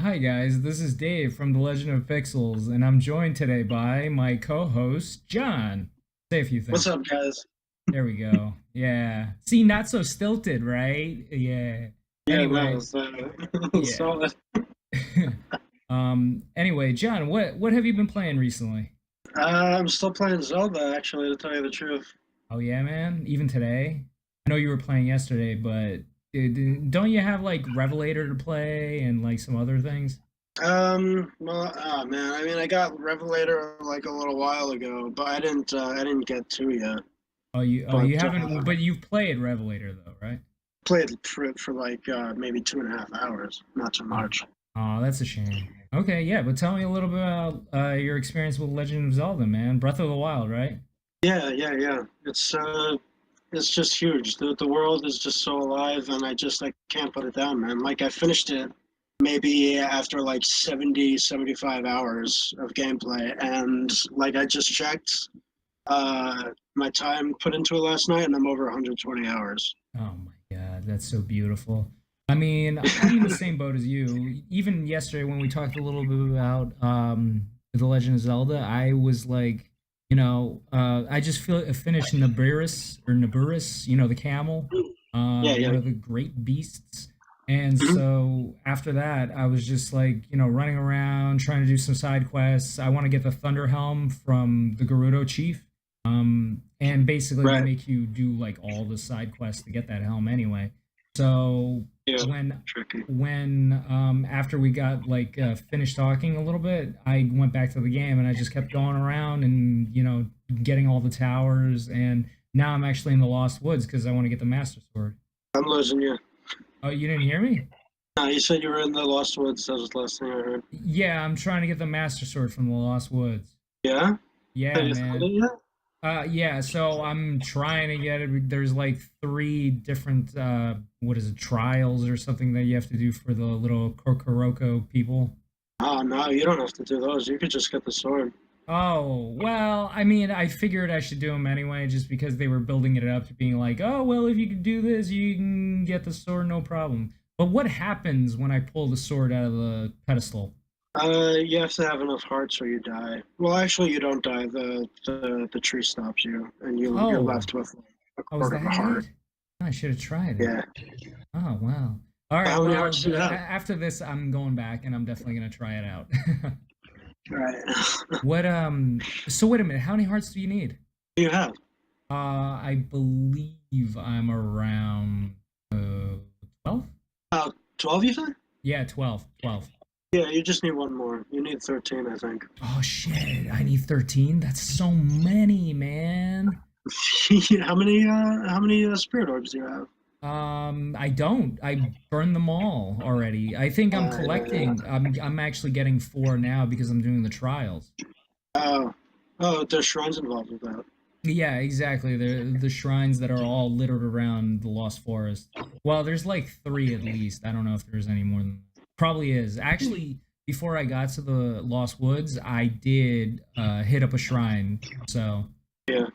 Hi guys, this is Dave from The Legend of Pixels, and I'm joined today by my co-host John. Say a few What's things. up, guys? There we go. Yeah. See, not so stilted, right? Yeah. Yeah, no, Anyway, it's yeah. solid. Anyway, John, what have you been playing recently? I'm still playing Zelda, actually, to tell you the truth. Oh yeah, man. Even today. I know you were playing yesterday, but don't you have like Revelator to play and like some other things? Well, oh man, I mean, I got Revelator like a little while ago, but I didn't get to yet. Oh, But you haven't, but you've played Revelator though, right? played for like maybe 2.5 hours, not too Oh, much. oh, that's a shame. Okay, yeah, but tell me a little bit about your experience with Legend of Zelda, man. Breath of the Wild, right? Yeah. It's just huge. The world is just so alive, and I can't put it down, man. Like I finished it maybe after like 70, 75 hours of gameplay, and like I just checked my time put into it last night, and I'm over 120 hours. Oh my God, that's so beautiful. I mean, I'm in the same boat as you. Even yesterday when we talked a little bit about The Legend of Zelda, I was like, I just feel finished Naburus, the camel, Yeah, one yeah. of the great beasts. And Mhm. so after that, I was just like, running around trying to do some side quests. I want to get the Thunder Helm from the Gerudo Chief. And basically they Right. make you do like all the side quests to get that helm anyway. So Yeah. when Tricky. after we got like finished talking a little bit, I went back to the game and I just kept going around and getting all the towers, and now I'm actually in the Lost Woods because I want to get the Master Sword. I'm losing you. Oh, you didn't hear me? No, you said you were in the Lost Woods. That was the last thing I heard. Yeah, I'm trying to get the Master Sword from the Lost Woods. Yeah. Have Yeah, you found it man. yet? Yeah, so I'm trying to get it. There's like three different what is it, trials or something that you have to do for the little Kokoroko people. Oh no, you don't have to do those. You could just get the sword. Oh, well, I mean, I figured I should do them anyway just because they were building it up to being like, "Oh, well, if you can do this, you can get the sword no problem." But what happens when I pull the sword out of the pedestal? You have to have enough hearts or you die. Well, actually, you don't die. The tree stops you, and you're Oh, left with like a oh, is quarter of a that heart. it? I should have tried it. Yeah. Oh, wow. All right, How many well, hearts do you have? after this, I'm going back and I'm definitely gonna try it out. Right. So wait a minute, how many hearts do you need? Do you have? I believe I'm around 12? 12, you said? Yeah, 12, 12. Yeah, you just need one more. You need 13, I think. Oh shit, I need 13? That's so many, man. How many spirit orbs do you have? I don't. I burned them all already. I think I'm Yeah. collecting. I'm actually getting 4 now because I'm doing the trials. Oh, oh, there's shrines involved with that. Yeah, exactly. The shrines that are all littered around the Lost Forest. Well, there's like 3 at least. I don't know if there's any more than probably is. Actually, before I got to the Lost Woods, I did hit up a shrine. So, Yeah.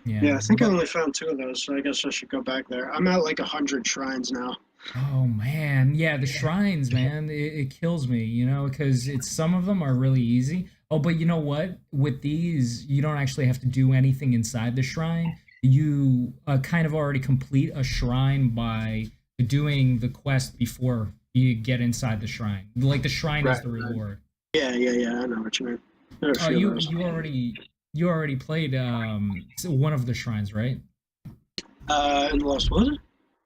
yeah. Yeah, I think I But only found 2 of those, so I guess I should go back there. I'm at like 100 shrines now. oh man, yeah, the shrines, man, it kills me, because it's some of them are really easy. Oh, but you know what? With these, you don't actually have to do anything inside the shrine. You kind of already complete a shrine by doing the quest before you get inside the shrine. Like the shrine is Right, the right. reward. Yeah. I know what you mean. There are a Oh, few of you those. you already played one of the shrines, right? In the Lost Woods?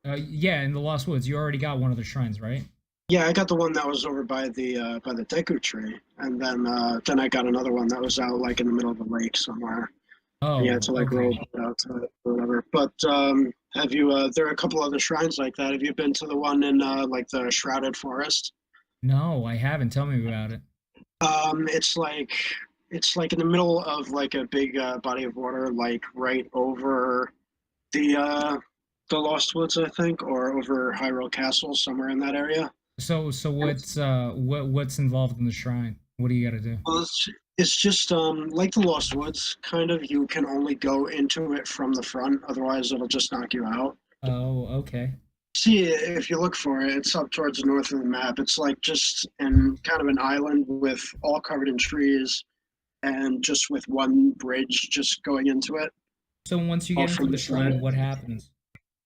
Yeah, in the Lost Woods, you already got one of the shrines, right? Yeah, I got the one that was over by the Deku tree, and then I got another one that was out like in the middle of the lake somewhere. And you had Oh, to like roll okay. it out to it or whatever. But have you? There are a couple other shrines like that. Have you been to the one in like the Shrouded Forest? No, I haven't. Tell me about it. Um, it's like it's like in the middle of like a big body of water, like right over the uh, the Lost Woods, I think, or over Hyrule Castle, somewhere in that area. So And it's what's involved in the shrine? What do you got to do? well, it's just like the Lost Woods, kind of. You can only go into it from the front, otherwise it'll just knock you out. Oh, okay. See, if you look for it, it's up towards the north of the map. It's like just in kind of an island with all covered in trees and just with one bridge just going into it, So once you all get into from the the side. shrine, what happens?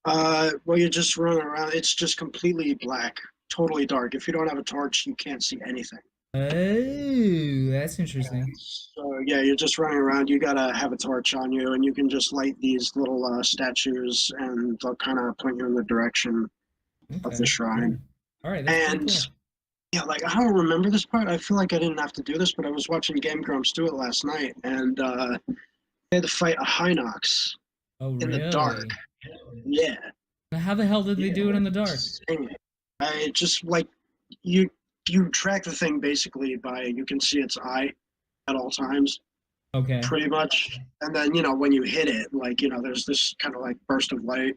Well, you just run around. It's just completely black, totally dark. If you don't have a torch, you can't see anything. Oh, that's interesting. So yeah, you're just running around. You gotta have a torch on you, and you can just light these little statues, and they'll kind of point you in the direction of the Okay, cool. shrine. All right, that's pretty And cool. yeah, like I don't remember this part. I feel like I didn't have to do this, but I was watching Game Grumps do it last night, and they had to fight a Hinox Oh, in the dark. really? Yeah, How the hell did they yeah, do it in like the dark? insane. I just like you you track the thing basically by you can see its eye at all times, Okay. pretty much. And then when you hit it, like there's this kind of like burst of light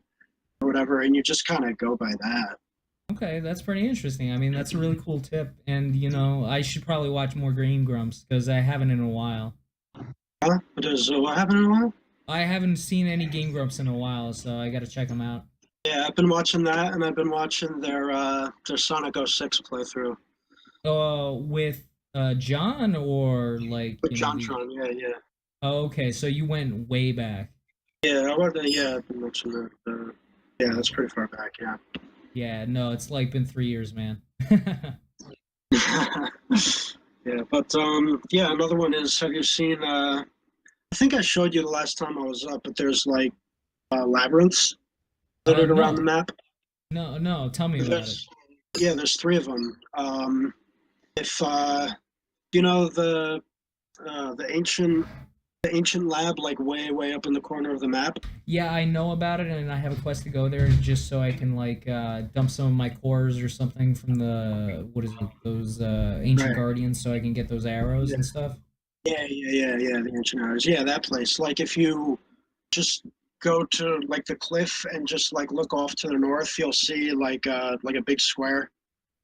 or whatever, and you just kind of go by that. Okay, that's pretty interesting. I mean, that's a really cool tip. And, I should probably watch more Green Grumps because I haven't in a while. Huh? But does what happened in a while? I haven't seen any Game Grumps in a while, so I got to check them out. Yeah, I've been watching that, and I've been watching their Sonic 06 playthrough With John or like, with the. JonTron. Yeah, yeah, Oh, okay, so you went way back. yeah. I wanted to, yeah, I've been watching that. Yeah, that's pretty far back. Yeah. Yeah, no, it's like been 3 years, man. Yeah, but yeah. Another one is, have you seen? I think I showed you the last time I was up, but there's like labyrinths littered around the No, map. no, no. Tell me about it. There's yeah, there's three of them. If you know the ancient lab, like way up in the corner of the map. Yeah, I know about it, and I have a quest to go there just so I can like dump some of my cores or something from the what is it? Those ancient Right. guardians, so I can get those arrows Yeah. and stuff. Yeah. The ancient hours. Yeah, that place. Like if you just go to like the cliff and just like look off to the north, you'll see like a big square.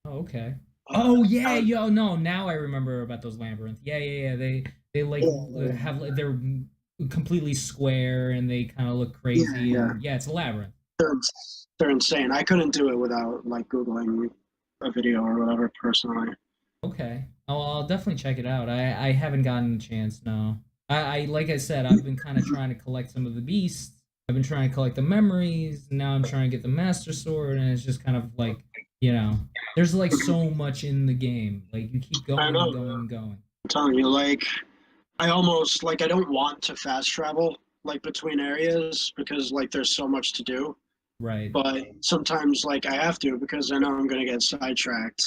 Oh, okay. Uh, Oh yeah, out, yo, no, now I remember about those labyrinth. Yeah. They like yeah, have they're completely square and they kind of look crazy yeah. and yeah, it's a labyrinth. They're they're insane. I couldn't do it without like googling a video or whatever personally. Okay. Oh, I'll definitely check it out. I haven't gotten a chance, no. I like I said, I've been kind of trying to collect some of the beasts. I've been trying to collect the memories. Now I'm trying to get the Master Sword, and it's just kind of like, there's like so much in the game. Like you keep I going know. and going and going. I'm telling you, like I almost like I don't want to fast travel like between areas because like there's so much to do. Right. But sometimes like I have to because I know I'm gonna get sidetracked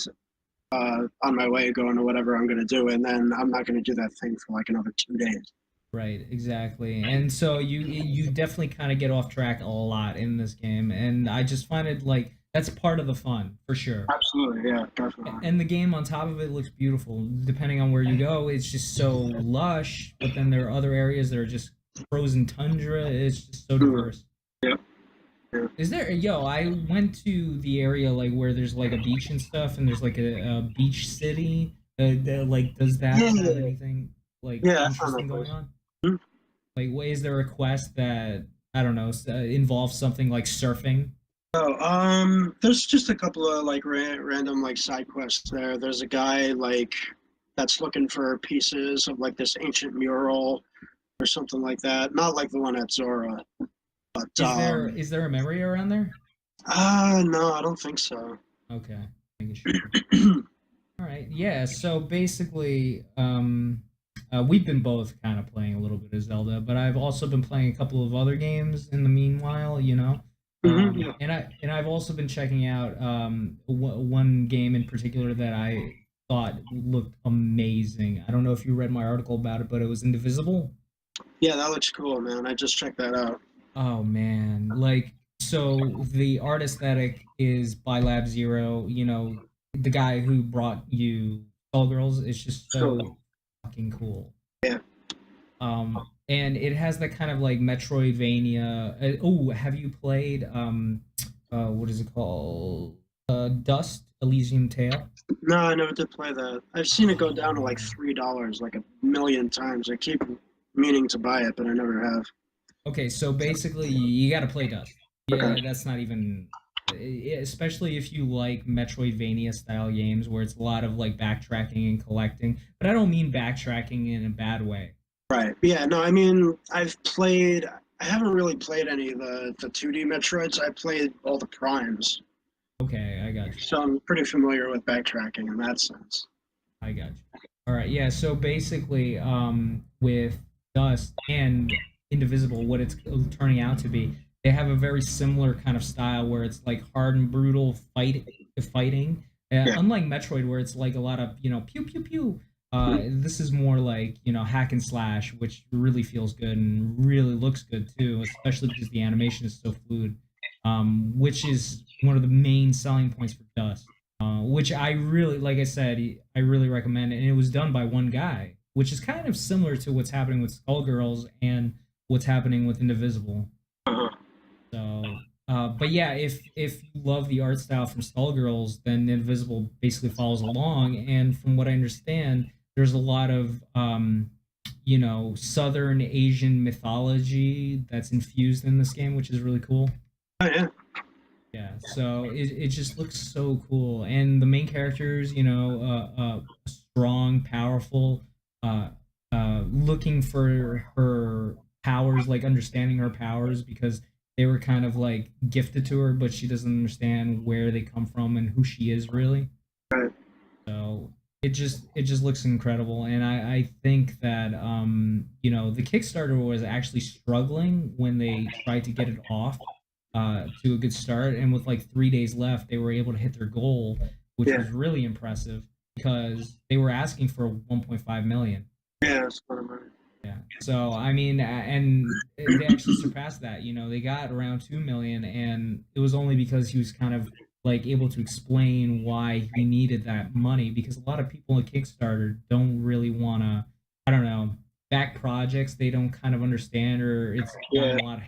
on my way going to whatever I'm gonna do, and then I'm not gonna do that thing for like another 2 days. Right, exactly. And so you definitely kind of get off track a lot in this game, and I just find it like that's part of the fun for sure. Absolutely, yeah, definitely. And the game on top of it looks beautiful. Depending on where you go, it's just so lush. But then there are other areas that are just frozen tundra. It's just so Mm, diverse. yep, yeah. Is there? Yo, I went to the area like where there's like a beach and stuff, and there's like a beach city. Like, does that Yeah, have yeah, anything like yeah. I found interesting that going place. on? Mm. Like, is there a quest that I don't know involves something like surfing? Oh, there's just a couple of like random like side quests there. There's a guy like that's looking for pieces of like this ancient mural or something like that. Not like the one at Zora, but Is there a memory around there? no, I don't think so. Okay, making sure. All right, yeah. So basically, we've been both kind of playing a little bit of Zelda, but I've also been playing a couple of other games in the meanwhile, Yeah. And I've also been checking out one game in particular that I thought looked amazing. I don't know if you read my article about it, but it was Indivisible. Yeah, that looks cool, man. I just checked that out. Oh man, like so the art aesthetic is by Lab Zero, the guy who brought you Skullgirls is just Cool. so fucking cool. Yeah. And it has that kind of like Metroidvania. Oh, have you played what is it called? Dust Elysium Tale? No, I never did play that. I've seen it go Oh down to like man. $3 like a million times. I keep meaning to buy it, but I never have. Okay, so basically you got to play Dust. Yeah, Okay. that's not even especially if you like Metroidvania style games where it's a lot of like backtracking and collecting. But I don't mean backtracking in a bad way. Right. Yeah. No. I mean, I've played. I haven't really played any of the 2D Metroids. I played all the Primes, Okay, I got you. so I'm pretty familiar with backtracking in that sense. I got you. All right, yeah. So basically, with Dust and Indivisible, what it's turning out to be, they have a very similar kind of style where it's like hard and brutal fighting. Yeah. Unlike Metroid, where it's like a lot of pew pew pew. Mhm. This is more like hack and slash, which really feels good and really looks good too, especially because the animation is so fluid, which is one of the main selling points for Dust, which I really, like I said, I really recommend it. And it was done by one guy, which is kind of similar to what's happening with Skullgirls and what's happening with Indivisible. Uh-huh. So, but yeah, if you love the art style from Skullgirls, then Indivisible basically follows along. And from what I understand, there's a lot of Southern Asian mythology that's infused in this game, which is really cool. Oh yeah. Yeah, so it just looks so cool, and the main characters, strong, powerful, looking for her powers, like understanding her powers because they were kind of like gifted to her, but she doesn't understand where they come from and who she is really. Right. So it just looks incredible, and I think that the Kickstarter was actually struggling when they tried to get it off to a good start, and with like 3 days left, they were able to hit their goal, which Yeah. was really impressive because they were asking for 1.5 million. Yeah. That's what I'm Yeah. So I mean, and they actually surpassed that. They got around 2 million, and it was only because he was kind of like able to explain why he needed that money. Because a lot of people at Kickstarter don't really want to, I don't know, back projects they don't kind of understand, or it's gotten Yeah. a lot of,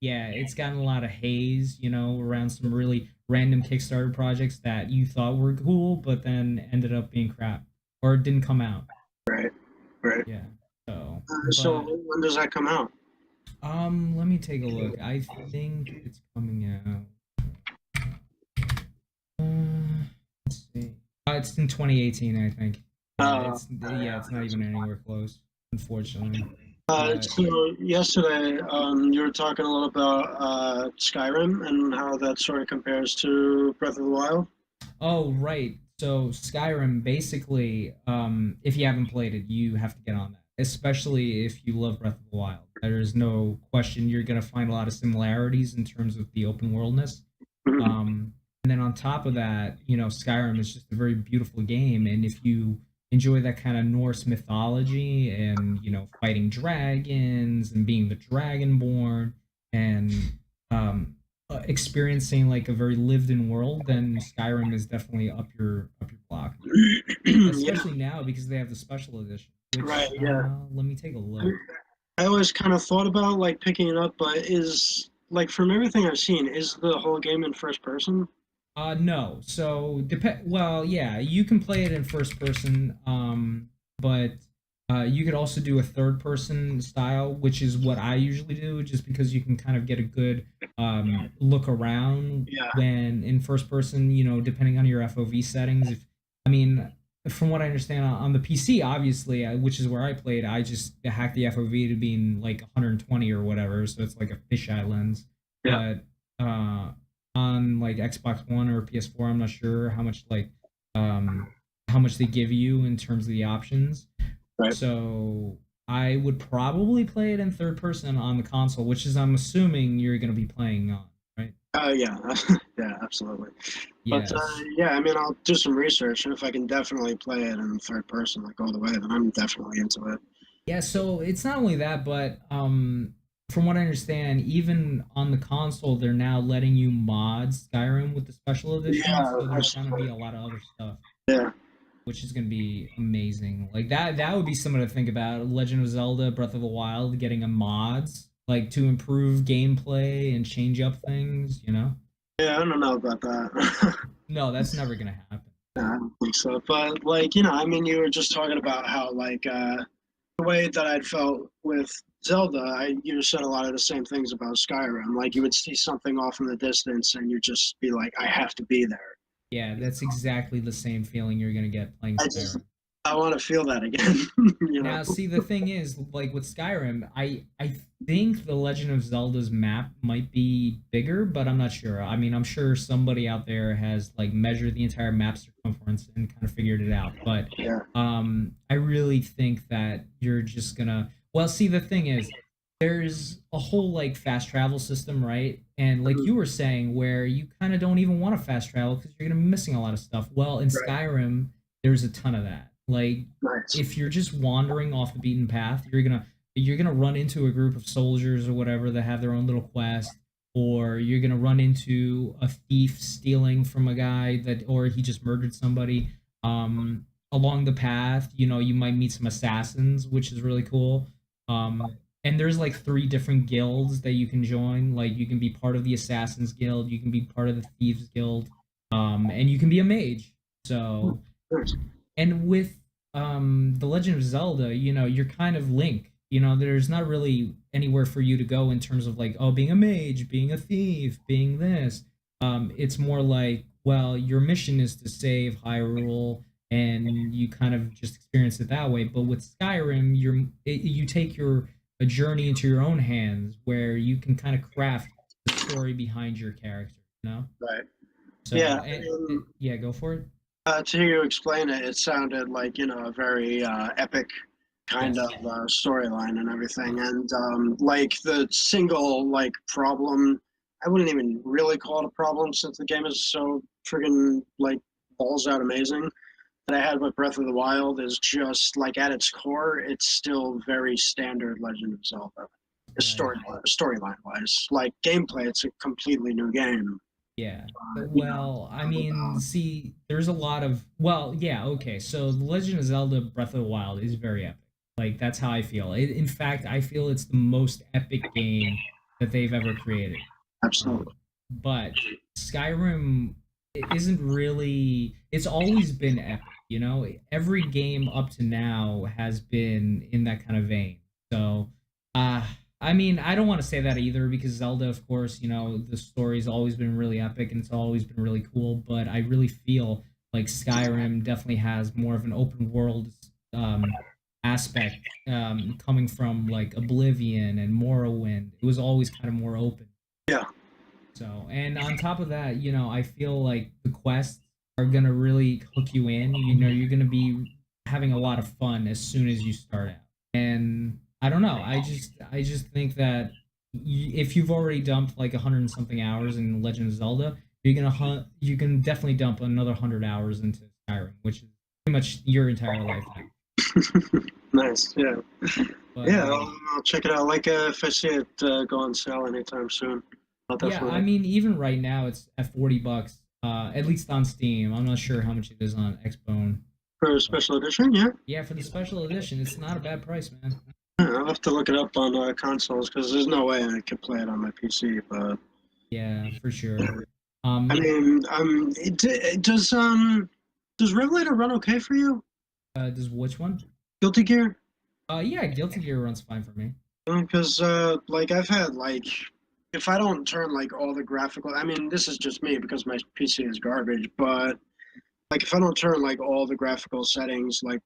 yeah, it's gotten a lot of haze, around some really random Kickstarter projects that you thought were cool, but then ended up being crap or didn't come out. Right. Right. Yeah. So, So but when does that come out? let me take a look. I think it's coming out. Let's see. It's in 2018, I think. Yeah, Uh, it's not even anywhere close, unfortunately. But so yesterday, you were talking a little about Skyrim and how that sort of compares to Breath of the Wild. oh right, so Skyrim basically, if you haven't played it, you have to get on that. Especially if you love Breath of the Wild. There's no question you're gonna find a lot of similarities in terms of the open worldness. Mhm. And then on top of that, Skyrim is just a very beautiful game. And if you enjoy that kind of Norse mythology and, fighting dragons and being the dragonborn and experiencing like a very lived in world, then Skyrim is definitely up your block. Yeah. Especially now because they have the special edition, which Right. Yeah. let me take a look. I always kind of thought about like picking it up, but is like from everything I've seen, is the whole game in first person? No. So depend. Well, yeah, you can play it in first person, but you could also do a third person style, which is what I usually do, just because you can kind of get a good look around Yeah. when in first person. Depending on your FOV settings. If I mean, from what I understand on the PC, obviously, which is where I played, I just hacked the FOV to being like 120 or whatever, so it's like a fisheye lens. Yeah. But on like Xbox One or PS4. I'm not sure um how much they give you in terms of the options. Right. So I would probably play it in third person on the console, which is I'm assuming you're going to be playing on, right? Yeah. Yeah. Absolutely. But Yes. yeah, I mean, I'll do some research, and if I can definitely play it in third person, like all the way, then I'm definitely into it. Yeah, so it's not only that, but from what I understand, even on the console, they're now letting you mod Skyrim with the special edition. Yeah. So there's going to be a lot of other stuff, Yeah. which is going to be amazing. Like that would be something to think about. Legend of Zelda Breath of the Wild getting a mods like to improve gameplay and change up things. Yeah. I don't know about that. No, that's never going to happen. No, I don't think so. But like, I mean, you were just talking about how like the way that I'd felt with Zelda, you said a lot of the same things about Skyrim. Like you would see something off in the distance, and you'd just be like, "I have to be there." Yeah, that's exactly the same feeling you're gonna get playing I just, Skyrim. I want to feel that again. you know? Now, see, the thing is, like with Skyrim, I think the Legend of Zelda's map might be bigger, but I'm not sure. I mean, I'm sure somebody out there has like measured the entire map circumference and kind of figured it out. But Yeah. I really think that you're just gonna. Well, see, the thing is, there's a whole like fast travel system, right? And like Mhm. you were saying, where you kind of don't even want to fast travel because you're gonna be missing a lot of stuff. Well, in Right. Skyrim, there's a ton of that. Like Nice. if you're just wandering off the beaten path, you're gonna run into a group of soldiers or whatever that have their own little quest, or you're gonna run into a thief stealing from a guy that, or he just murdered somebody. Along the path, you might meet some assassins, which is really cool. And there's like three different guilds that you can join. Like you can be part of the assassins guild, you can be part of the thieves guild, and you can be a mage. So Nice. and with the Legend of Zelda, you're kind of Link. There's not really anywhere for you to go in terms of like, oh, being a mage, being a thief, being this. It's more like, well, your mission is to save Hyrule, and you kind of just experience it that way. But with Skyrim, you take your a journey into your own hands, where you can kind of craft the story behind your character. Right. So, Yeah. yeah, go for it. To hear you explain it, it sounded like a very epic kind Yes. of storyline and everything. And like the single like problem, I wouldn't even really call it a problem since the game is so friggin' like balls out amazing. That I had with Breath of the Wild is just like at its core, it's still very standard Legend of Zelda. Right. Storyline wise, like gameplay, it's a completely new game. Yeah. Uh, you know, Well, I so, mean, see, there's a lot of yeah, okay. So The Legend of Zelda Breath of the Wild is very epic. Like that's how I feel. In fact, I feel it's the most epic game that they've ever created. absolutely. But Skyrim isn't really. It's always been epic. Every game up to now has been in that kind of vein. So, uh, I mean, I don't want to say that either because Zelda, of course, the story's always been really epic and it's always been really cool. But I really feel like Skyrim definitely has more of an open world aspect, coming from like Oblivion and Morrowind. It was always kind of more open. Yeah. So, and on top of that, I feel like the quests are gonna really hook you in. You're gonna be having a lot of fun as soon as you start out. And I don't know. I just think that if you've already dumped like 100 and something hours in Legend of Zelda, you can definitely dump another 100 hours into Skyrim, which is pretty much your entire lifetime. Nice. Yeah. But Yeah. I'll check it out. Like if I see it go on sale anytime soon, I'll yeah, I definitely. mean, even right now it's at $40, at least on Steam. I'm not sure how much it is on Xbone. For a But special edition, yeah. yeah, for the special edition, it's not a bad price, man. Yeah, I'll have to look it up on consoles because there's no way I could play it on my PC. But Yeah, for sure. I mean, does Revelator run okay for you? Does which one? Guilty Gear? Yeah, Guilty Gear runs fine for me. Because like I've had like if I don't turn like all the graphical, I mean this is just me because my PC is garbage, but like if I don't turn like all the graphical settings like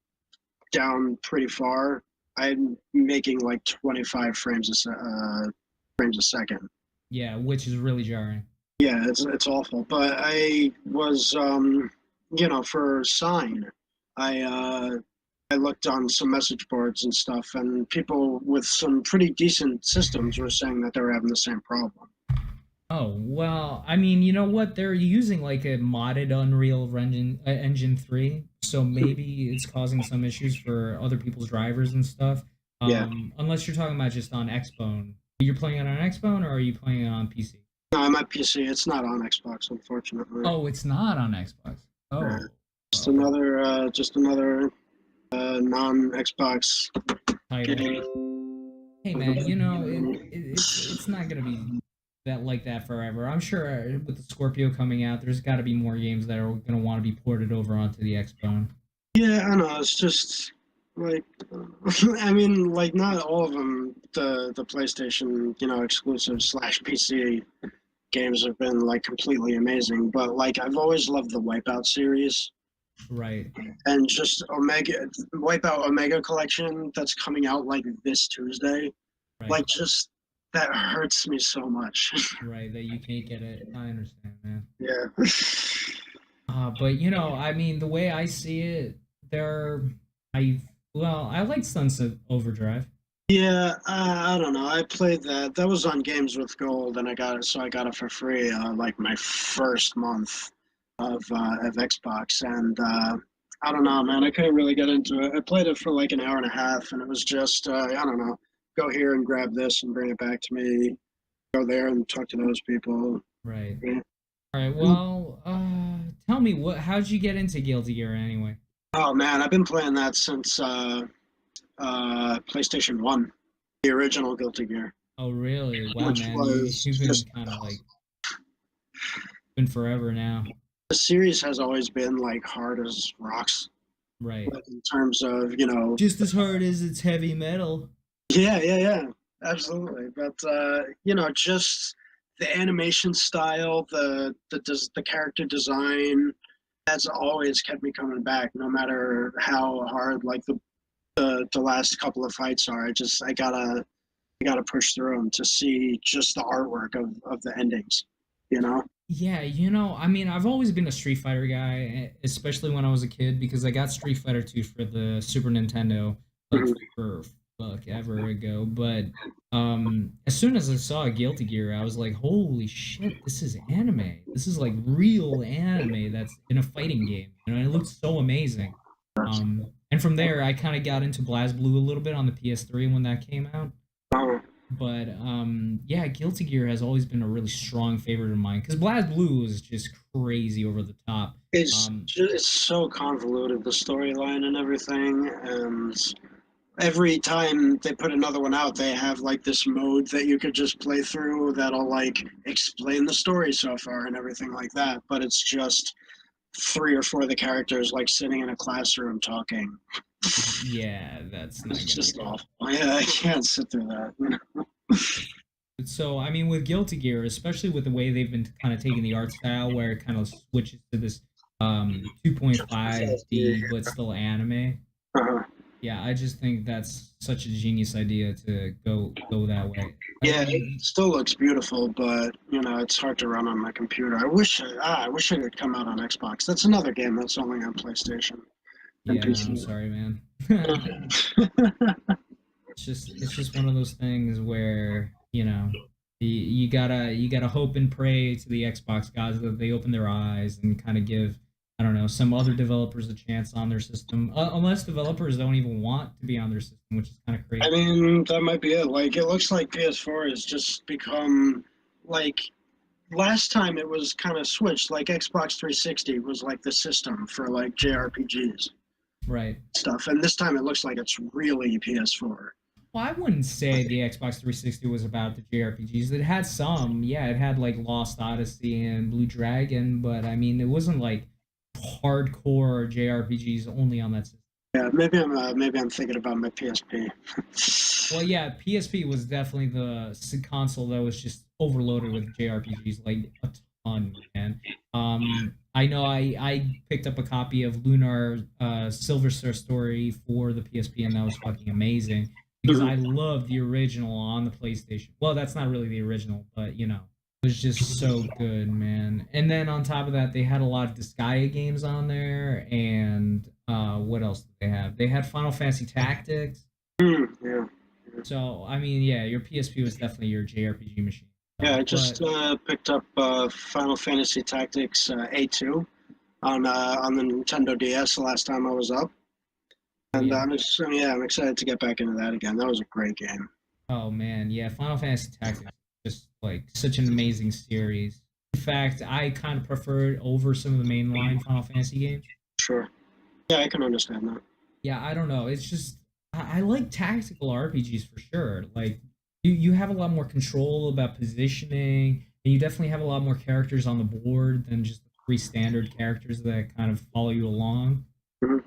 down pretty far, I'm making like 25 frames a second. Yeah, which is really jarring. Yeah, it's awful. But I was for Sign, I I looked on some message boards and stuff, and people with some pretty decent systems were saying that they were having the same problem. Oh, well, I mean, you know what? They're using like a modded Unreal Engine 3, so maybe it's causing some issues for other people's drivers and stuff. Yeah. Unless you're talking about just on Xbone. You're playing it on Xbone or are you playing it on PC? No, my PC, it's not on Xbox, unfortunately. Oh, it's not on Xbox. Uh, Oh, just well, another non-Xbox title. game. Hey man, it's not gonna be that like that forever. I'm sure with the Scorpio coming out, there's got to be more games that are gonna want to be ported over onto the Xbone. Yeah, I know. It's just Like, I mean, like not all of them. The PlayStation, exclusive slash PC games have been like completely amazing. But like, I've always loved the Wipeout series Right, and just Omega Wipeout Omega Collection that's coming out like this Tuesday. right, Like, just that hurts me so much. right. That you can't get it. I understand, man. Yeah. But I mean, the way I see it, there, I I like Sunset Overdrive. Yeah, I don't know. I played that. That was on Games with Gold, and I got it. So I got it for free, like my first month of Xbox, and I don't know, man. I couldn't really get into it. I played it for like an hour and a half, and it was just I don't know. Go here and grab this and bring it back to me. Go there and talk to those people. Right. Yeah. All right. Well, tell me how'd you get into Guilty Gear anyway? Oh man, I've been playing that since PlayStation One, the original Guilty Gear, Oh, really? Wow, which man, was you've been just kind of like been forever now. the series has always been like hard as rocks, Right. like in terms of Just as hard as it's heavy metal. yeah, absolutely. But just the animation style, the character design, that's always kept me coming back, no matter how hard like the last couple of fights are. I gotta push through them to see just the artwork of the endings, you know. Yeah, I mean, I've always been a Street Fighter guy, especially when I was a kid, because I got Street Fighter 2 for the Super Nintendo, like Mhm. for fuck ever ago. But as soon as I saw Guilty Gear, I was like, holy shit, this is anime. This is like real anime that's in a fighting game. And it looked so amazing. And from there, I kind of got into BlazBlue a little bit on the PS3 when that came out. Uh, But yeah, Guilty Gear has always been a really strong favorite of mine because BlazBlue is just crazy over the top. it's so convoluted, the storyline and everything, and every time they put another one out, they have like this mode that you could just play through that'll like explain the story so far and everything like that. But it's just three or four of the characters like sitting in a classroom talking. Yeah, that's not It's gonna be just good. awful. Yeah, I can't sit through that. So I mean, with Guilty Gear, especially with the way they've been kind of taking the art style, where it kind of switches to this 2.5D but still anime. Uh-huh. Yeah, I just think that's such a genius idea to go that way. I Yeah, it mean, still looks beautiful, but it's hard to run on my computer. I wish it had come out on Xbox. That's another game that's only on PlayStation and yeah, I'm PC. sorry, man. It's just one of those things where you gotta hope and pray to the Xbox gods that they open their eyes and kind of give, I don't know, some other developers a chance on their system, unless developers don't even want to be on their system, which is kind of I crazy. mean, that might be it. Like, it looks like PS4 has just become like last time it was kind of switched. Like Xbox 360 was like the system for like JRPGs Right. stuff, and this time it looks like it's really PS4. Well, I wouldn't say the Xbox 360 was about the JRPGs. It had some, yeah, it had like Lost Odyssey and Blue Dragon, but I mean, it wasn't like hardcore JRPGs only on that system. Yeah, maybe I'm thinking about my PSP. Well, yeah, PSP was definitely the console that was just overloaded with JRPGs, like a ton, man. I know I picked up a copy of Lunar Silver Star Story for the PSP, and that was fucking amazing because I love the original on the PlayStation. Well, that's not really the original, but it was just so good, man. And then on top of that, they had a lot of Disgaea games on there, and what else did they have? They had Final Fantasy Tactics. Yeah. So I mean, yeah, your PSP was definitely your JRPG machine. Yeah, I But just picked up Final Fantasy Tactics A2 on the Nintendo DS the last time I was up, oh and yeah, I'm excited to get back into that again. That was a great game. oh man, yeah, Final Fantasy Tactics is just like such an amazing series. In fact, I kind of prefer it over some of the mainline Final Fantasy games. Sure. Yeah, I can understand that. Yeah, I don't know. It's just I like tactical RPGs for sure. Like you have a lot more control about positioning, and you definitely have a lot more characters on the board than just the three standard characters that kind of follow you along. Mhm.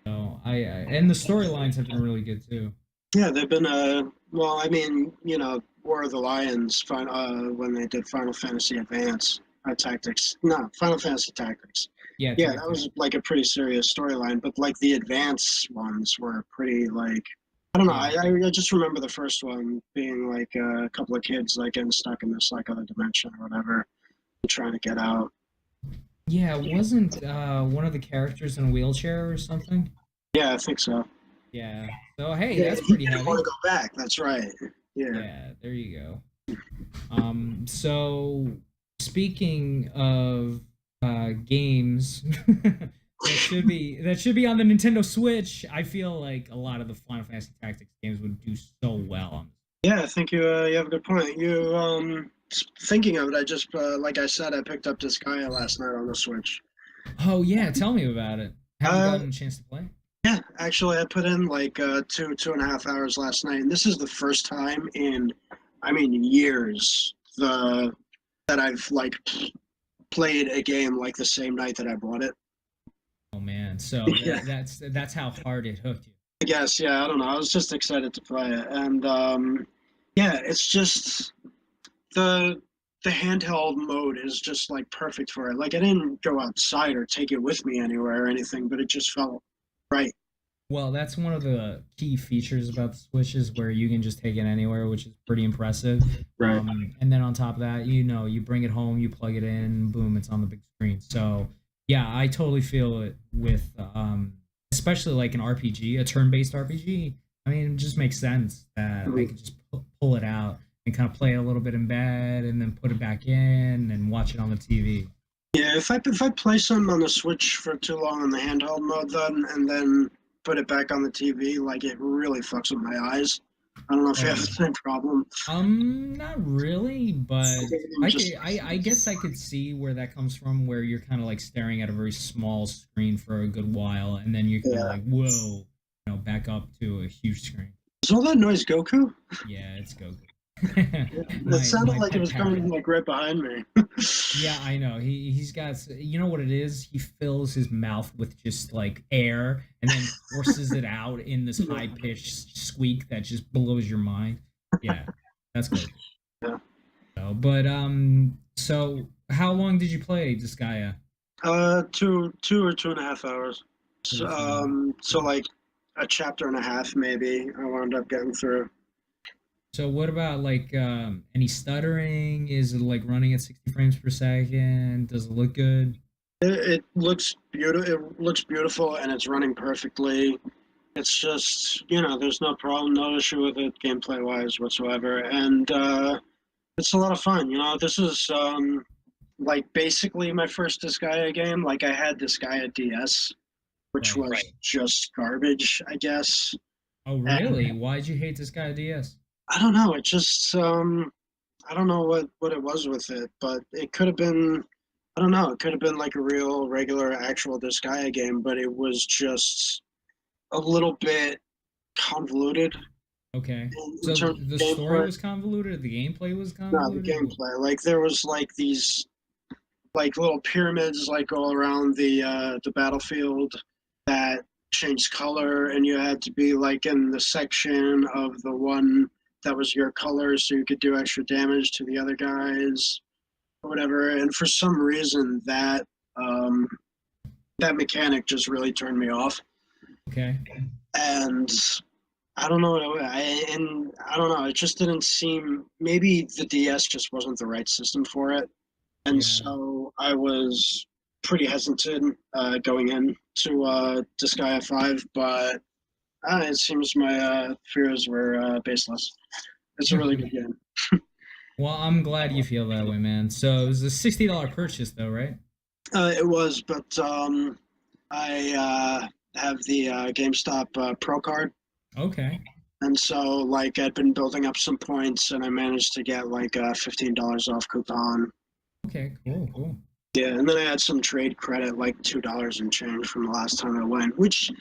So and the storylines have been really good too. Yeah, they've been well, I mean, you know, War of the Lions when they did Final Fantasy Advance Tactics. No, Final Fantasy Tactics. Yeah, Yeah, that tactic. was like a pretty serious storyline, but like the advance ones were pretty like I don't know. Yeah. I just remember the first one being like a couple of kids like getting stuck in this like other dimension or whatever, and trying to get out. Yeah, wasn't one of the characters in a wheelchair or something? Yeah, I think so. Yeah. So hey, Yeah, that's he pretty didn't want to heavy. go back. That's right. Yeah. Yeah, there you go. So speaking of games that should be on the Nintendo Switch, I feel like a lot of the Final Fantasy Tactics games would do so well on. Yeah, I think you have a good point. Thinking of it, I just like I said, I picked up Disgaea last night on the Switch. Oh yeah, tell me about it. Haven't Uh, gotten a chance to play. yeah, actually, I put in like 2.5 hours last night, and this is the first time in, I mean, years that I've like played a game like the same night that I bought it. Oh man, so Yeah, that's how hard it hooked you. I guess. Yeah, I don't know. I was just excited to play it, and yeah, it's just the the handheld mode is just like perfect for it. Like I didn't go outside or take it with me anywhere or anything, but it just felt right. Well, that's one of the key features about the Switch is where you can just take it anywhere, which is pretty impressive. Right. And then on top of that, you bring it home, you plug it in, boom, it's on the big screen. So yeah, I totally feel it with, especially like an RPG, a turn-based RPG. I mean, it just makes sense that I Mhm. could just pull it out and kind of play it a little bit in bed, and then put it back in and watch it on the TV. Yeah, if I play something on the Switch for too long on the handheld mode, then and then put it back on the TV, like it really fucks with my eyes. I don't know if you have the Oh, same problem. Not really, but I'm just I guess I could see where that comes from, where you're kind of like staring at a very small screen for a good while, and then you're kind of yeah. like, whoa, back up to a huge screen. Is all that noise Goku? Yeah, it's Goku. It my sounded like it pet was coming parrot. like right behind me. Yeah, I know. He's got, you know what it is? He fills his mouth with just like air and then forces it out in this high pitched squeak that just blows your mind. Yeah, that's Goku. Yeah. So, but so how long did you play Disgaea? Two or 2.5 hours. So, 2 or 2.5. so like a chapter and a half maybe. I wound up getting through. So what about like any stuttering? Is it like running at 60 frames per second? Does it look good? It looks beautiful. It looks beautiful, and it's running perfectly. It's just there's no problem, no issue with it gameplay wise whatsoever, and it's a lot of fun. This is like basically my first Disgaea game. Like I had Disgaea DS, which Right. was just garbage, I guess. Oh And really? Why'd you hate Disgaea DS? I don't know. It just I don't know what it was with it, but it could have been. I don't know. It could have been like a real, regular, actual Disgaea game, but it was just a little bit convoluted Okay. in So terms the of story gameplay. was convoluted, the gameplay was No, the convoluted. gameplay. Like there was like these like little pyramids like all around the battlefield that changed color, and you had to be like in the section of the one that was your color, so you could do extra damage to the other guys or whatever. And for some reason, um, that mechanic just really turned me off. Okay. And I don't know. I don't know. It just didn't seem. Maybe the DS just wasn't the right system for it, and Yeah. so I was pretty hesitant going in to Disgaea 5. But it seems my fears were baseless. It's a really good game. Well, I'm glad you feel that way, man. So it was a $60 purchase though, right? It was, but I have the GameStop Pro card. Okay. And so, like, I'd been building up some points, and I managed to get like a $15 off coupon. Okay, cool, cool. Yeah, and then I had some trade credit, like $2 and change from the last time I went, which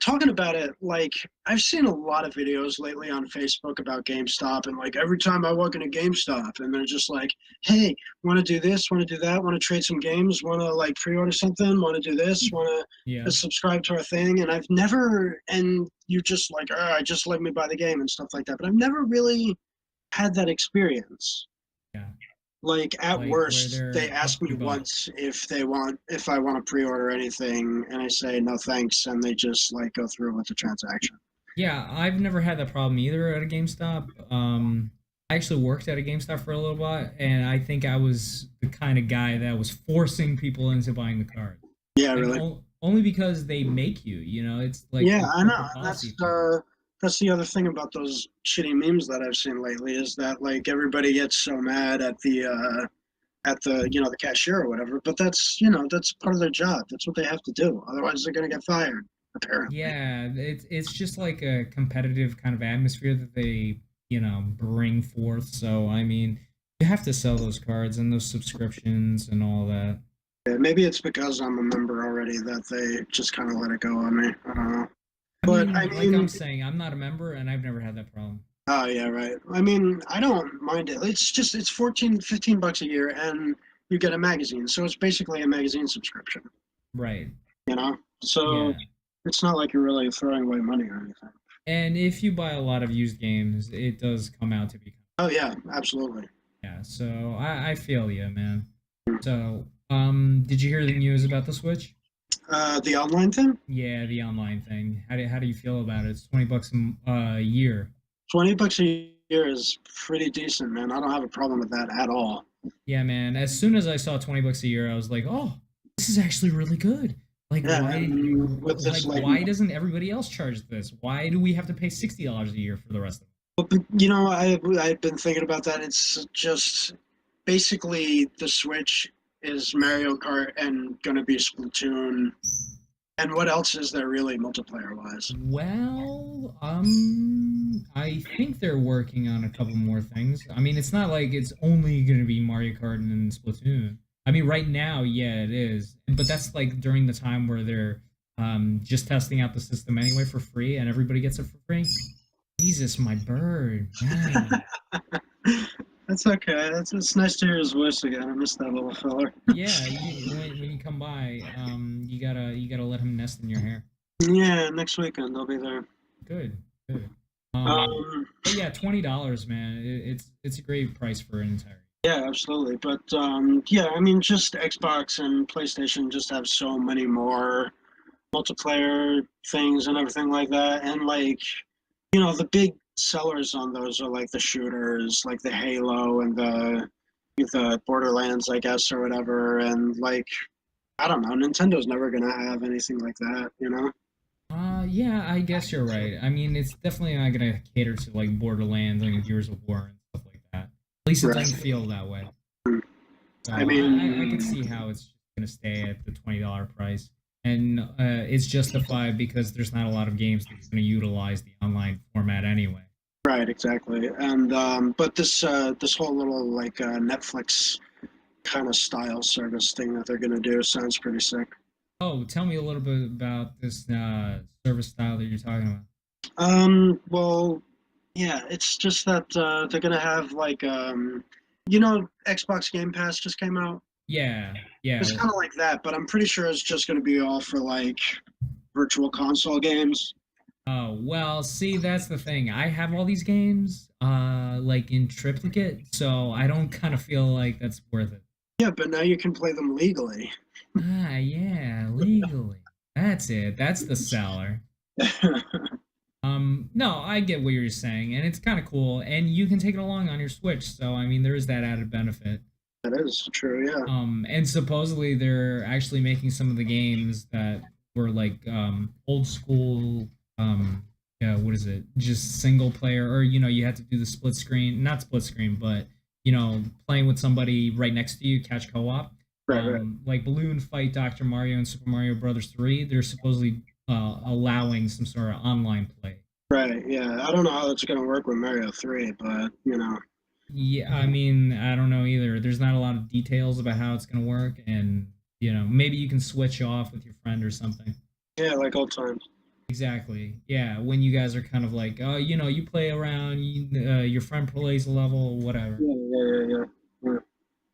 Talking about it, like I've seen a lot of videos lately on Facebook about GameStop, and like every time I walk into GameStop, and they're just like, "Hey, want to do this? Want to do that? Want to trade some games? Want to like pre-order something? Want to do this? Want Yeah, to subscribe to our thing?" And I've never, and you just like, "Oh, I just let me buy the game and stuff like that," but I've never really had that experience. yeah. Like at Like where worst, they they're up ask to me your butt. once if I want to pre-order anything, and I say no thanks, and they just like go through with the transaction. Yeah, I've never had that problem either at a GameStop. I actually worked at a GameStop for a little while, and I think I was the kind of guy that was forcing people into buying the cards, Yeah, and really. only because they make you. It's like Yeah, a I know. corporate And policy thing. that's the other thing about those shitty memes that I've seen lately is that like everybody gets so mad at the the cashier or whatever, but that's that's part of their job. That's what they have to do. Otherwise, they're gonna get fired. Apparently. Yeah, it's just like a competitive kind of atmosphere that they bring forth. So I mean, you have to sell those cards and those subscriptions and all that. Yeah, maybe it's because I'm a member already that they just kind of let it go on me. I don't know. I But I mean, like I'm mean, saying, I'm not a member and I've never had that problem. oh yeah, right. I mean, I don't mind it. It's 14, 15 bucks a year and you get a magazine. So it's basically a magazine subscription, Right. you know? So Yeah. it's not like you're really throwing away money or anything. And if you buy a lot of used games, it does come out to be. Oh yeah, absolutely. Yeah. So I feel you, man. So did you hear the news about the Switch? The online thing, Yeah, the online thing. How do you feel about it? It's $20 a year. 20 bucks a year is pretty decent, man. I don't have a problem with that at all. Yeah, man. As soon as I saw $20 a year, I was like, oh, this is actually really good. Like Yeah, why and with this like like why doesn't everybody else charge this? Why do we have to pay $60 a year for the rest of it? I've been thinking about that. It's just basically the Switch is Mario Kart and gonna be Splatoon. And what else is there really multiplayer wise? Well, I think they're working on a couple more things. I mean, it's not like it's only going to be Mario Kart and Splatoon. I mean, right now, yeah, it is, but that's like during the time where they're just testing out the system anyway for free, and everybody gets it for free. Jesus, my bird, man. That's okay. It's nice to hear his voice again. I miss that little feller. Yeah, when you come by, you gotta let him nest in your hair. Yeah, next weekend I'll be there. Good, good. Um, Um, but yeah, $20, man. It's a great price for an entire. yeah, absolutely. But yeah, I mean, just Xbox and PlayStation just have so many more multiplayer things and everything like that. And like, the big sellers on those are like the shooters, like the Halo and the Borderlands, I guess, or whatever. And like, I don't know, Nintendo's never gonna have anything like that. Yeah, I guess you're right. I mean, it's definitely not gonna cater to like Borderlands and Gears of War and stuff like that. At least it doesn't Right. feel that way. So I I could see mean, how it's gonna stay at the $20 price, and it's justified because there's not a lot of games that's gonna utilize the online format anyway. right, exactly. And but this whole little like Netflix kind of style service thing that they're gonna do sounds pretty sick. Oh, tell me a little bit about this service style that you're talking about. Well, yeah, it's just that they're gonna have like Xbox Game Pass just came out. Yeah, It's yeah. kind of like that, but I'm pretty sure it's just gonna be all for like virtual console games. Oh, well, see, that's the thing. I have all these games, like in triplicate, so I don't kind of feel like that's worth it. Yeah, but now you can play them legally. Ah, yeah, legally. That's it. That's the seller. No, I get what you're saying, and it's kind of cool, and you can take it along on your Switch, so I mean, there is that added benefit. That is true, yeah. And supposedly they're actually making some of the games that were like old school yeah, what is it? Just single player or you had to do the split screen, not split screen, but playing with somebody right next to you, catch co-op. Right, right. Like Balloon Fight Dr. Mario and Super Mario Brothers 3, they're supposedly allowing some sort of online play. Right, yeah. I don't know how that's gonna work with Mario 3, but Yeah, I mean, I don't know either. There's not a lot of details about how it's going to work, and maybe you can switch off with your friend or something. yeah, like old times. Exactly. Yeah, when you guys are kind of like, oh, you play around, your friend plays a level, whatever. Yeah.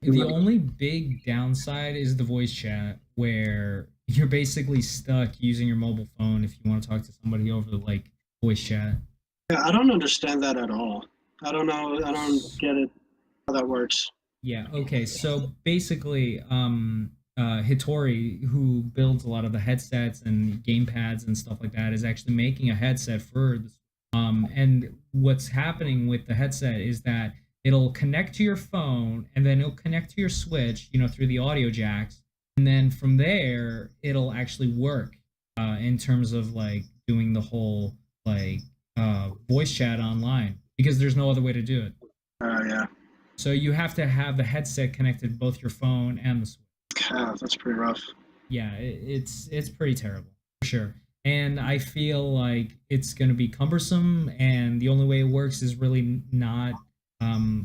The only big downside is the voice chat, where you're basically stuck using your mobile phone if you want to talk to somebody over like voice chat. Yeah, I don't understand that at all. I don't know. I don't get it how that works. Yeah, okay. So basically, Hitori, who builds a lot of the headsets and game pads and stuff like that, is actually making a headset for this. And what's happening with the headset is that it'll connect to your phone and then it'll connect to your Switch, through the audio jacks. And then from there, it'll actually work in terms of like doing the whole like voice chat online because there's no other way to do it. Yeah. So you have to have the headset connected to both your phone and the Switch. God, that's pretty rough. Yeah, it's pretty terrible for sure. And I feel like it's going to be cumbersome, and the only way it works is really not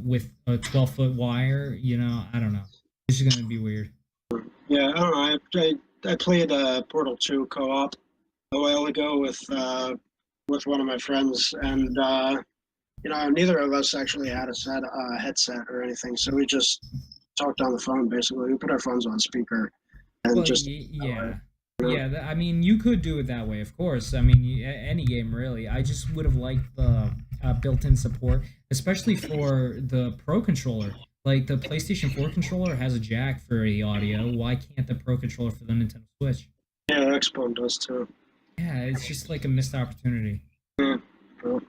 with a 12-foot wire. I don't know. It's just going to be weird. Yeah, I don't know. I played Portal 2 co-op a while ago with one of my friends, and neither of us actually had a headset or anything, so we just talked on the phone. Basically, we put our phones on speaker and Well, just yeah. Yeah, I mean, you could do it that way, of course. I mean, any game really. I just would have liked the built-in support, especially for the Pro controller. Like the PlayStation 4 controller has a jack for the audio. Why can't the Pro controller for the Nintendo Switch? yeah, Xbox does too. Yeah, it's just like a missed opportunity. Yeah. Well,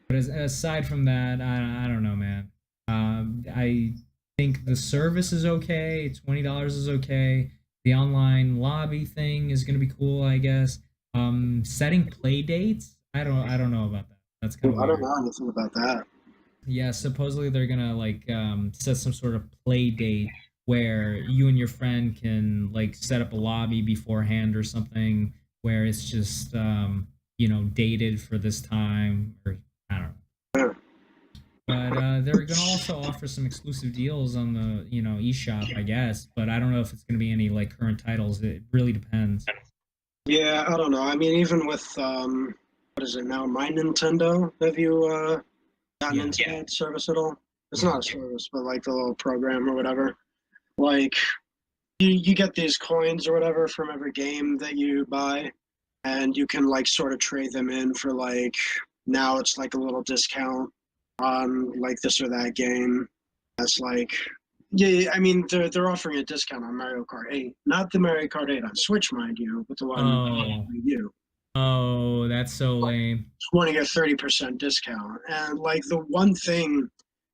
But aside from that, I don't know, man. I think the service is okay. $20 is okay. The online lobby thing is gonna be cool, I guess. Setting play dates, I don't know about that. That's kind of I don't weird. know anything about that. Yeah, supposedly they're gonna like set some sort of play date where you and your friend can like set up a lobby beforehand or something where it's just dated for this time, or I don't know. Yeah. But they're gonna also offer some exclusive deals on the eShop, I guess. But I don't know if it's gonna be any like current titles. It really depends. Yeah, I don't know. I mean, even with what is it now? My Nintendo. Have you gotten Yeah, into that service at all? It's yeah. not a service, but like the little program or whatever. Like you get these coins or whatever from every game that you buy, and you can like sort of trade them in for like now it's like a little discount on like this or that game. That's like yeah, I mean they're offering a discount on Mario Kart 8, not the Mario Kart 8 on Switch, mind you, but the one on Oh, Wii U. oh, that's so Like lame. 20 or 30% discount. And like the one thing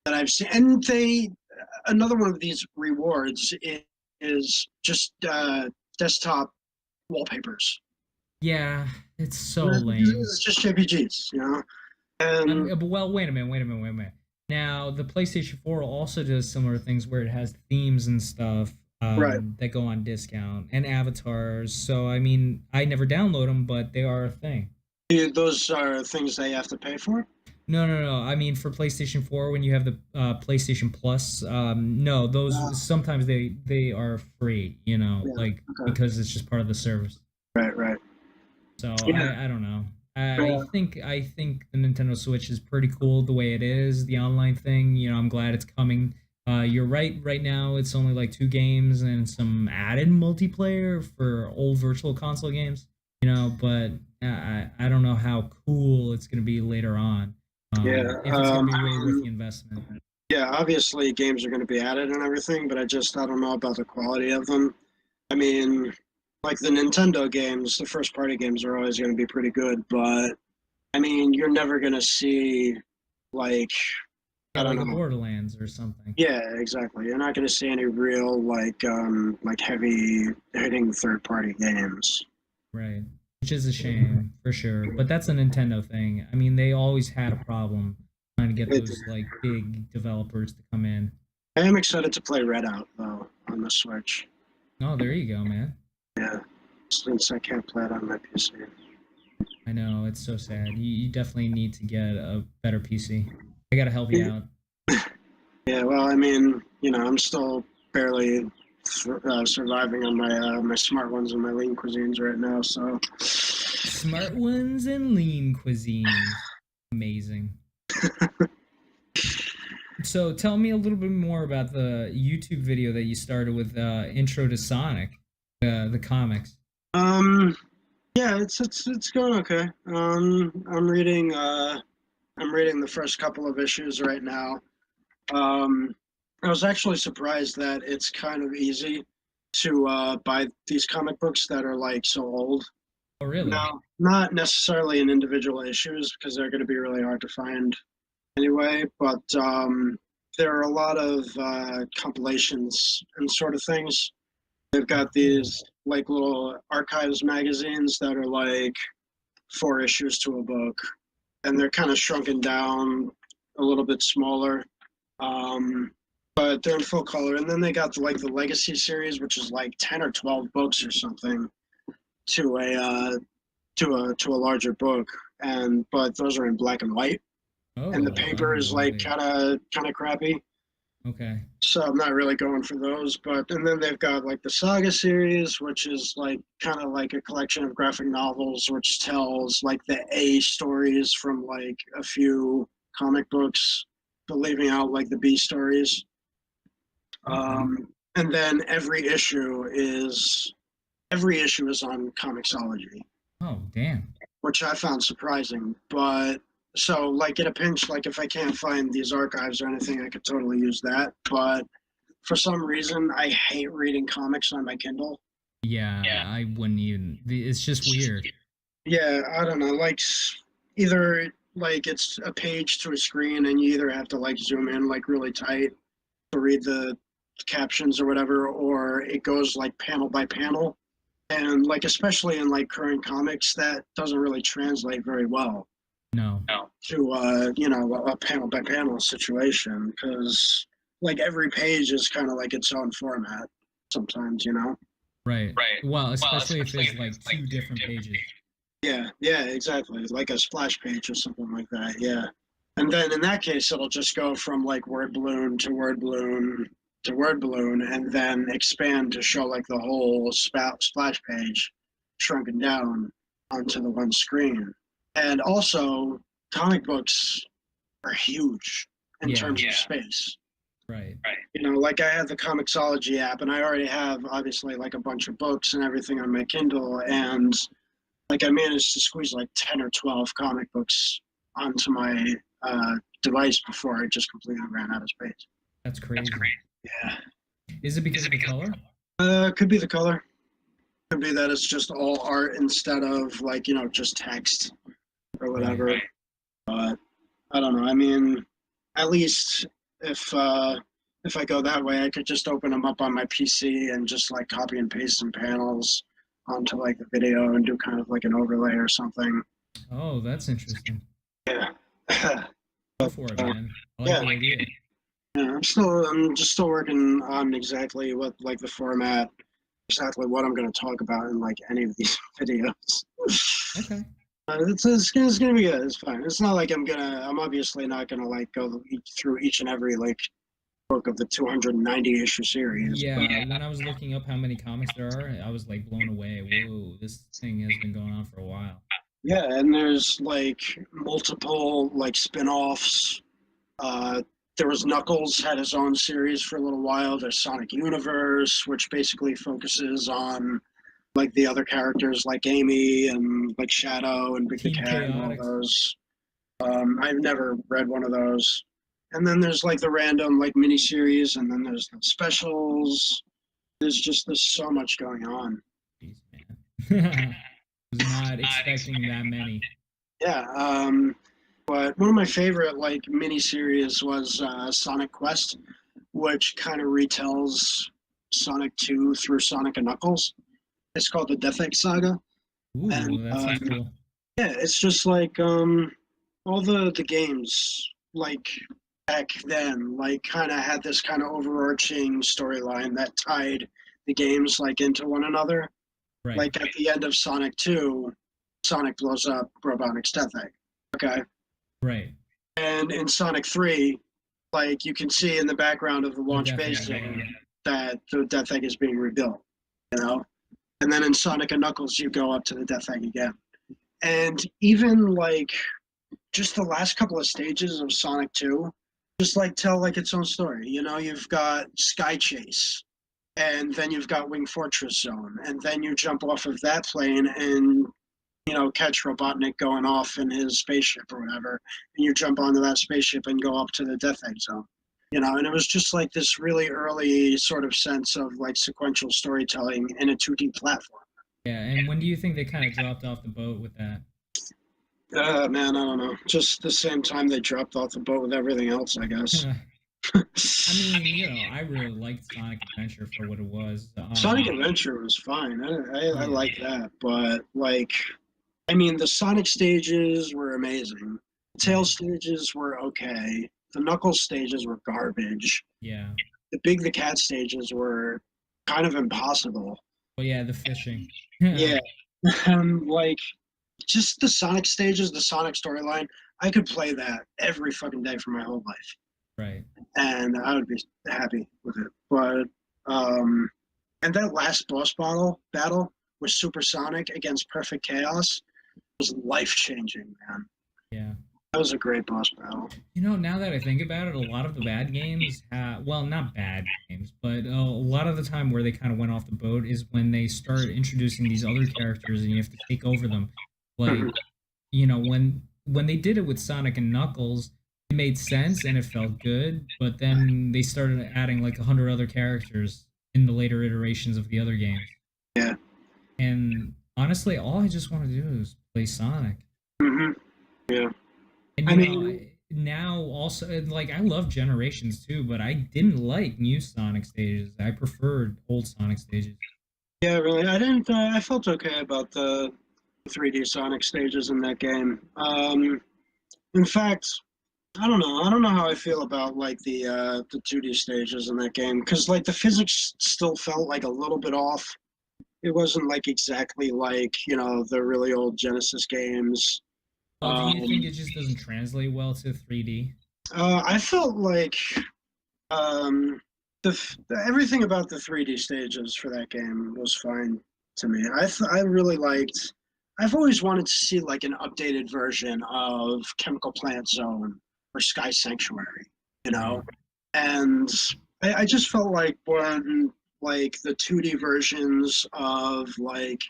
that I've seen, and another one of these rewards is just desktop wallpapers. Yeah, it's so lame. It's just JPGs, And But well, wait a minute. Now, the PlayStation 4 also does similar things where it has themes and stuff right, that go on discount and avatars. So, I mean, I never download them, but they are a thing. those are things that you have to pay for. No, no, no. I mean, for PlayStation 4, when you have the PlayStation Plus, no, those Uh, sometimes they are free. yeah, Like okay, because it's just part of the service. right. So Yeah, I don't know. I yeah, think I think the Nintendo Switch is pretty cool the way it is. The online thing, I'm glad it's coming. You're right. Right now, it's only like two games and some added multiplayer for old Virtual Console games. But I don't know how cool it's gonna be later on. yeah. If it's gonna be I really worth the mean, investment. yeah. Obviously, games are going to be added and everything, but I don't know about the quality of them. I mean, like the Nintendo games, the first party games are always going to be pretty good, but I mean, you're never going to see like Yeah, I don't like a know. Borderlands or something. Yeah, exactly. You're not going to see any real like heavy hitting third party games. Right. Which is a shame for sure. But that's a Nintendo thing. I mean, they always had a problem trying to get It, those like big developers to come in. I am excited to play Red Out though on the Switch. Oh, there you go, man. Yeah, since I can't play it on my PC. I know, it's so sad. You definitely need to get a better PC. I gotta help you out. Yeah, well, I mean, I'm still barely surviving on my smart ones and my lean cuisines right now. So, Smart ones and lean cuisines. Amazing. So tell me a little bit more about the YouTube video that you started with Intro to Sonic, the comics. Um, yeah, it's going okay. I'm reading the first couple of issues right now. Um, I was actually surprised that it's kind of easy to buy these comic books that are like so old. Oh, really? No, not necessarily in individual issues because they're going to be really hard to find anyway. But there are a lot of compilations and sort of things. They've got Cool. these like little archives magazines that are like 4 issues to a book, and they're kind of shrunken down a little bit smaller. Um, but they're in full color. And then they got like the Legacy series, which is like 10 or 12 books or something to a larger book. And but those are in black and white, and the Oh, black paper and is like white. kind of crappy. Okay. So I'm not really going for those. But and then they've got like the Saga series, which is like kind of like a collection of graphic novels, which tells like the A stories from like a few comic books, but leaving out like the B stories. Okay. And then every issue is on Comixology, Oh, damn. which I found surprising. But so like in a pinch, like if I can't find these archives or anything, I could totally use that. But for some reason, I hate reading comics on my Kindle. Yeah, I wouldn't even. It's just weird. Yeah, I don't know. Like either like it's a page to a screen, and you either have to like zoom in like really tight to read the captions or whatever, or it goes like panel by panel. And like especially in like current comics, that doesn't really translate very well No. to a panel by panel situation because like every page is kind of like its own format sometimes, you know. Right. Well, especially if it's like two different pages. Yeah, exactly, like a splash page or something like that. Yeah, and then in that case it'll just go from like word balloon to word balloon to word balloon and then expand to show like the whole splash page shrunken down onto the one screen. And also comic books are huge in Yeah. terms of space. Right. You know, like I have the Comixology app, and I already have obviously like a bunch of books and everything on my Kindle, and like I managed to squeeze like 10 or 12 comic books onto my device before I just completely ran out of space. That's crazy. Yeah, Is it because of the color? could be the color. Could be that it's just all art instead of like just text or Right. whatever. But I don't know. I mean, at least if uh, if I go that way, I could just open them up on my PC and just like copy and paste some panels onto like the video and do kind of like an overlay or something. Oh, that's interesting. Yeah. Go for it, man. I like Yeah, the idea. yeah. I'm just still working on exactly what like the format, exactly what I'm going to talk about in like any of these videos. Okay. It's gonna be good. It's fine. It's not like I'm obviously not gonna like go through each and every like book of the 290 issue series. But Yeah, when I was looking up how many comics there are, I was like blown away. Whoa, this thing has been going on for a while. yeah, and there's like multiple like spin-offs. Uh, there was Knuckles had his own series for a little while. There's Sonic Universe, which basically focuses on like the other characters like Amy and like Shadow and Big the Team Cat and all Chaotix. those. I've never read one of those. And then there's like the random like miniseries, and then there's the specials. There's so much going on. Jeez, man. Was not expecting that many. Yeah. But one of my favorite like miniseries was Sonic Quest, which kind of retells Sonic 2 through Sonic and Knuckles. It's called the Death Egg Saga, and Ooh, that sounds cool. yeah, it's just like all the games like back then like kind of had this kind of overarching storyline that tied the games like into one another. Right. Like at the end of Sonic 2, Sonic blows up Robotnik's Death Egg. Okay. Right. And in Sonic 3, like you can see in the background of the The launch Death base Egg, scene yeah. that the Death Egg is being rebuilt, you know? And then in Sonic and Knuckles, you go up to the Death Egg again. And even like just the last couple of stages of Sonic 2 just like tell like its own story. You know, you've got Sky Chase, and then you've got Wing Fortress Zone, and then you jump off of that plane and catch Robotnik going off in his spaceship or whatever, and you jump onto that spaceship and go up to the Death Egg Zone. And it was just like this really early sort of sense of like sequential storytelling in a 2D platform. Yeah, and when do you think they kind of dropped off the boat with that? Man, I don't know. Just the same time they dropped off the boat with everything else, I guess. I mean, I really liked Sonic Adventure for what it was. Sonic Adventure was fine. I Yeah, like that, but like, I mean, the Sonic stages were amazing. The Tails right. stages were okay. The Knuckles stages were garbage. Yeah. The Cat stages were kind of impossible. But yeah, the fishing. Yeah, and like just the Sonic stages, the Sonic storyline, I could play that every fucking day for my whole life, Right. and I would be happy with it. But and that last boss battle with Super Sonic against Perfect Chaos was life changing, man. Yeah. That was a great boss battle. Now that I think about it, a lot of the bad games have, well, not bad games, but a lot of the time where they kind of went off the boat is when they start introducing these other characters and you have to take over them. Like, Mhm. when they did it with Sonic and Knuckles, it made sense and it felt good, but then they started adding like 100 other characters in the later iterations of the other games. Yeah. And honestly, all I just want to do is play Sonic. hmm Yeah. And I mean, now also like I love Generations too, but I didn't like new Sonic stages. I preferred old Sonic stages. yeah, really. I didn't. I felt okay about the 3D Sonic stages in that game. In fact, I don't know. I don't know how I feel about like the 2D stages in that game because like the physics still felt like a little bit off. It wasn't like exactly like the really old Genesis games. Oh, do you think Um, it just doesn't translate well to 3D? I felt like um, everything about the 3D stages for that game was fine to me. I really liked. I've always wanted to see like an updated version of Chemical Plant Zone or Sky Sanctuary, you Right. know, and I just felt like when like the 2D versions of like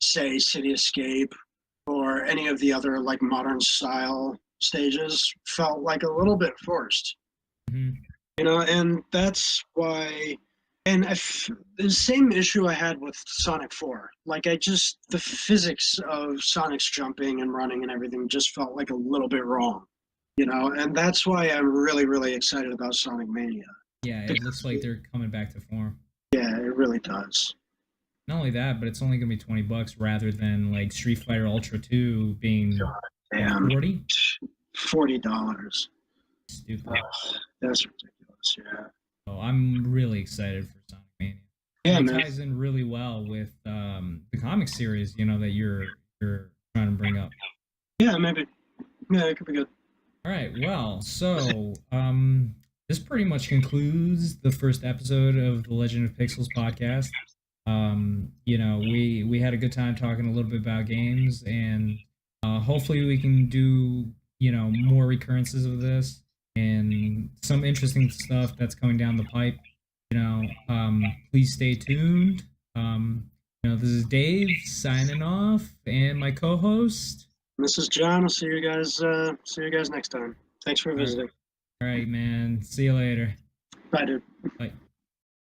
say City Escape or any of the other like modern style stages felt like a little bit forced, Hmm. and that's why. And the same issue I had with Sonic 4. Like, the physics of Sonic's jumping and running and everything just felt like a little bit wrong, and that's why I'm really, really excited about Sonic Mania. Yeah, it looks like they're coming back to form. Yeah, it really does. Not only that, but it's only gonna be $20 rather than like Street Fighter Ultra 2 being what, Damn, 40? $40. Stupid. That's ridiculous. Yeah. Oh, I'm really excited for Sonic Mania. And Yeah, it man. ties in really well with the comic series, that you're trying to bring up. Yeah, maybe. Yeah, it could be good. All right. Well, so this pretty much concludes the first episode of the Legend of Pixels podcast. We had a good time talking a little bit about games, and hopefully we can do more recurrences of this and some interesting stuff that's coming down the pipe. Please stay tuned. This is Dave signing off, and my co-host. This is John. I'll see you guys. See you guys next time. Thanks for All right, visiting. all right, man. See you later. Bye, dude. Bye.